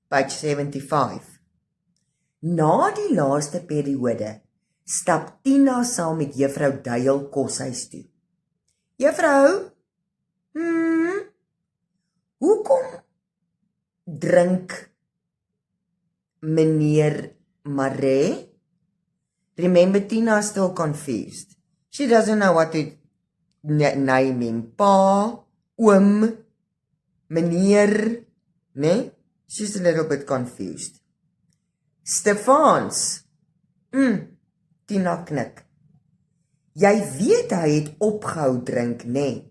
page 75. Na die laaste periode, stap Tina saam met juffrou Duil koshuis toe. Juffrou, hoekom drink meneer Maree? Remember, Tina is still confused. She doesn't know what to name him. Pa, oom, meneer, nee? She's a little bit confused. Stefans, Tina knik. Jy weet hy het opgehou drink, nee?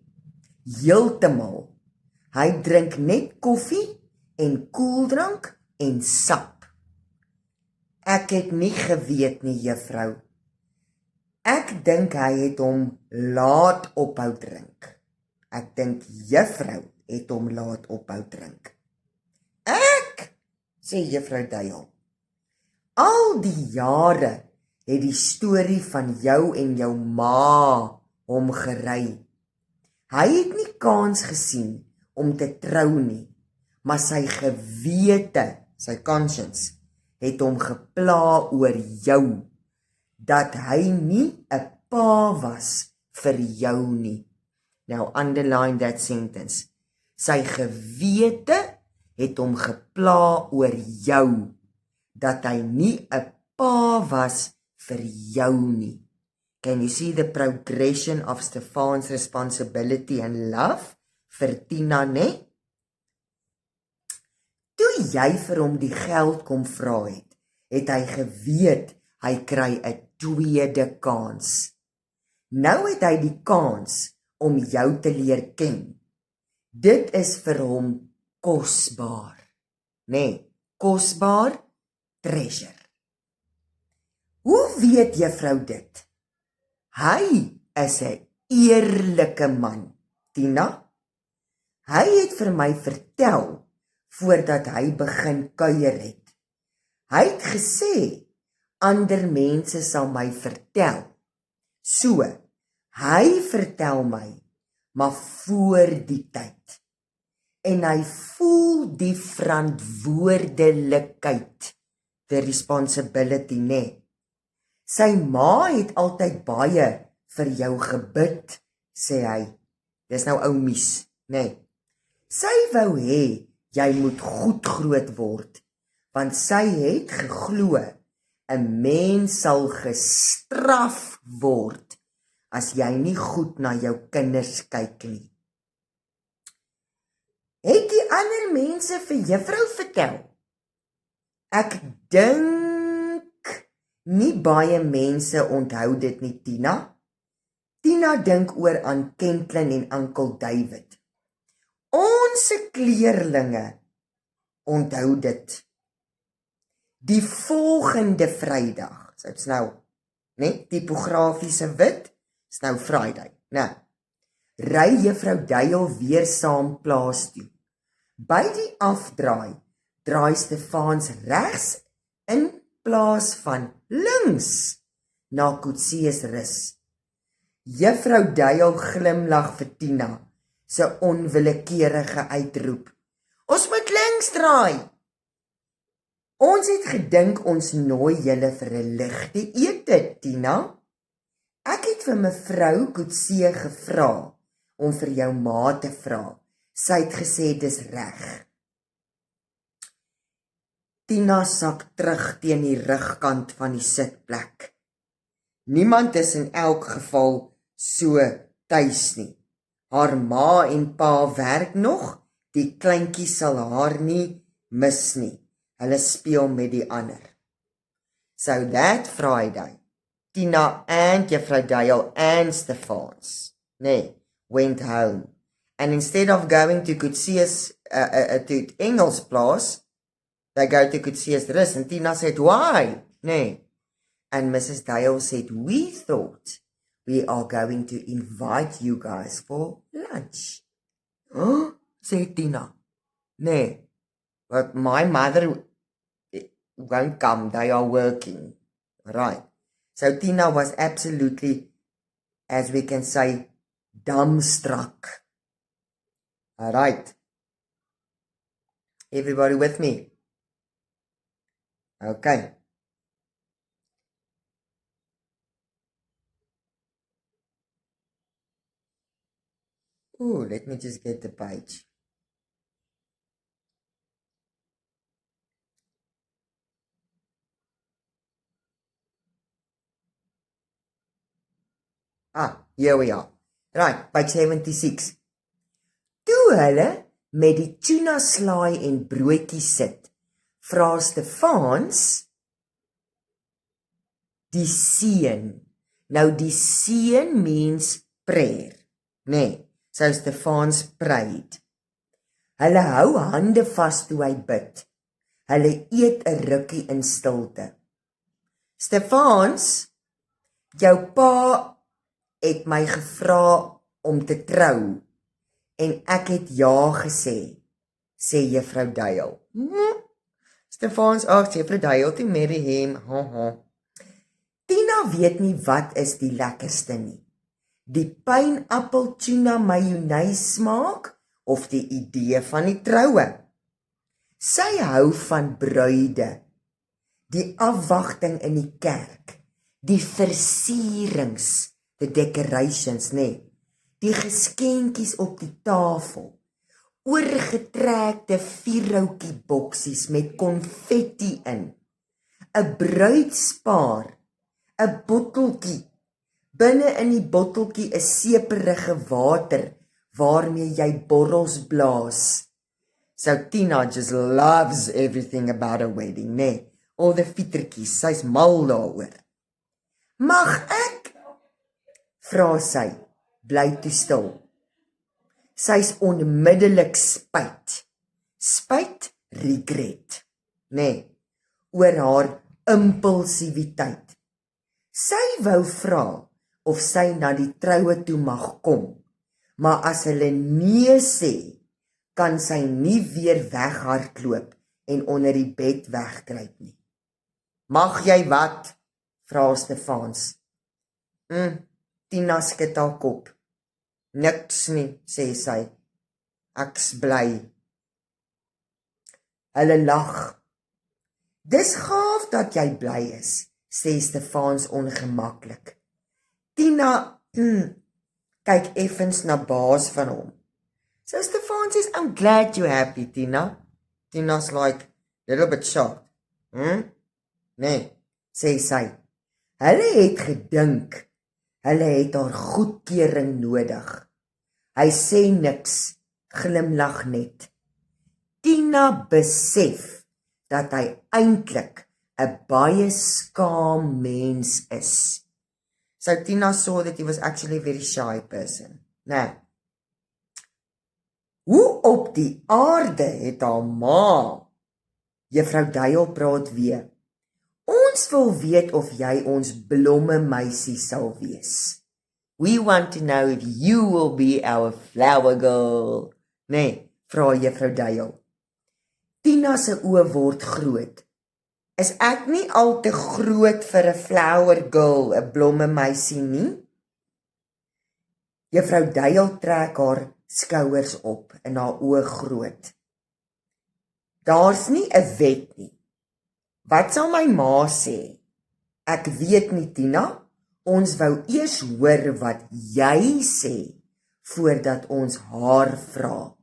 Heeltemal. Hy drink net koffie en koeldrank en sap. Ek het nie geweet nie, juffrou. Ek dink hy het hom laat ophou drink. Ek dink juffrou het hom laat ophou drink. Ek, sê juffrou Duil. Al die jare het die storie van jou en jou ma hom gery. Hy het nie kans gesien om te trou nie, maar sy gewete, sy conscience, het hom gepla oor jou, dat hy nie 'n pa was vir jou nie. Now underline that sentence. Sy gewete het hom gepla oor jou, dat hy nie 'n pa was vir jou nie. Can you see the progression of Stefan's responsibility and love vir Tina, ne? Toe jy vir hom die geld kom vra het hy geweet hy kry 'n tweede kans. Nou het hy die kans om jou te leer ken. Dit is vir hom kosbaar, nee, kosbaar treasure. Hoe weet juffrou dit? Hy is 'n eerlike man, Tina. Hy het vir my vertel voordat hy begin kuier het. Hy het gesê, ander mense sal my vertel. So, hy vertel my, maar voor die tyd. En hy voel die verantwoordelikheid, the responsibility, nee. Sy ma het altyd baie vir jou gebid, sê hy. Dis nou ou Mies, nee. Sy wou hê jy moet goed groot word, want sy het geglo 'n mens sal gestraf word as jy nie goed na jou kinders kyk nie. Het die ander mense vir juffrou vertel? Ek dink nie baie mense onthou dit nie, Tina. Tina dink oor aan Kentlin en Uncle David. Ons kleerlinge onthou dit. Die volgende Vrydag, so dit's nou, net tipografiese wit, is nou Friday, nou, ry juffrou Duil weer saam plaas toe. By die afdraai, draai Stefans regs in plaas van links na Coetsees Rus. Juffrou Duil glimlag vir Tina, se onwillekeurige uitroep. Ons moet links draai. Ons het gedink ons nooi julle vir 'n ligte ete, Tina. Ek het vir mevrou Coetsee gevra om vir jou ma te vra. Sy het gesê dis reg. Tina sak terug teen die rugkant van die sitplek. Niemand is in elk geval so tuis nie. Haar ma en pa werk nog, die kleintjie sal haar nie mis nie. Hulle speel met die ander. So that Friday, Tina and Juffrou Duil and Stefans, went home. And instead of going to Coetsees, to Engelsplaas, they go to Coetsees Rus. And Tina said, why? And Mrs. Duil said, we thought we are going to invite you guys for lunch. Oh, said Tina. But my mother won't come, they are working. Right. So Tina was absolutely, as we can say, dumbstruck. All right. Everybody with me? Okay. Ooh, let me just get the page. Here we are. Right, page 76. Toe hulle met die tuna slaai en broodjie sit, vra Stefans die seun. Nou die seun means prayer, nee, so Stefans prayed. Hulle hou hande vas toe hy bid. Hulle eet 'n rukkie in stilte. Stefans, jou pa het my gevra om te trou en ek het ja gesê, sê juffrou Duil. Stefans asked juffrou Duil to marry him. Tina weet nie wat is die lekkerste nie. Die pineappel tuna mayonnaise smaak of die idee van die troue. Sy hou van bruide, die afwagting in die kerk, die versierings, the decorations, nee, die geskenkies op die tafel, oorgetrekte vierhoutjie boksies met konfetti in, 'n bruidspaar, 'n botteltjie, binne in die botteltjie 'n seperige water waarmee jy borrels blaas. So Tina just loves everything about a wedding, nee, al die fietertjies, sy's mal daaroor. Mag ek? Vra sy, bly toe stil. Sy's onmiddellik spyt. Spyt, regret, nee, oor haar impulsiwiteit. Sy wou vra of sy na die troue toe mag kom, maar as hulle nee sê, kan sy nie weer weghardloop en onder die bed wegkruip nie. Mag jy wat? Vra Stefans. Tina skud haar kop. Niks nie, sê sy. Ek's bly. Hulle lag. Dis gaaf dat jy bly is, sê Stefans ongemaklik. Tina kyk effens na baas van hom. So Stefan says, I'm glad you're happy, Tina. Tina's like, little bit shocked. Nee, sê sy. Hulle het gedink, hulle het haar goedkeuring nodig. Hy sê niks, glimlag net. Tina besef dat hy eintlik 'n baie skaam mens is. So Tina saw that he was actually a very shy person. Nou, hoe op die aarde het haar ma? Juffrou Duil praat weer. Ons wil weet of jy ons blomme meisie sal wees. We want to know if you will be our flower girl. Nee, vra juffrou Duil. Tina se oë word groot. Is ek nie al te groot vir 'n flower girl, 'n blomme meisie nie? Juffrou Duil trek haar skouers op en haar oë groot. Daar's nie 'n wet nie. Wat sal my ma sê? Ek weet nie, Tina. Ons wou eers hoor wat jy sê voordat ons haar vra.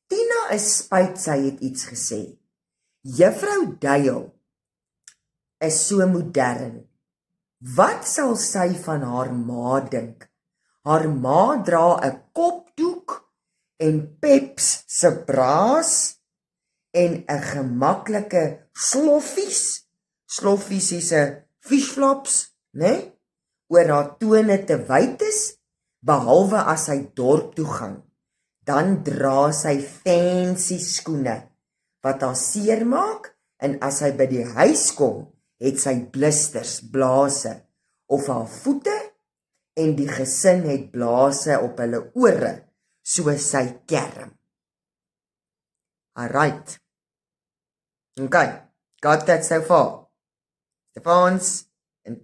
Tina is spyt sy het iets gesê. Juffrou Duil is so modern. Wat sal sy van haar ma dink? Haar ma dra 'n kopdoek en Peps se braas en 'n gemaklike sloffies. Sloffies is 'n fishflops, né? Oor haar tone te wyd is, behalwe as sy dorp toe gaan. Dan dra sy fancy skoene wat haar seermaak en as sy by die huis kom, het sy blisters, blaase op haar voete en die gesin het blaase op hulle ore, soos sy kerm. Alright. Okay, got that so far. Stefans and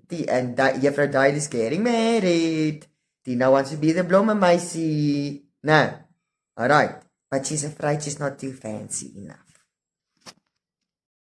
Juffrou Duil is getting married. Tina wants to be the blomme meisie. No. Alright, but she's afraid she's not too fancy enough.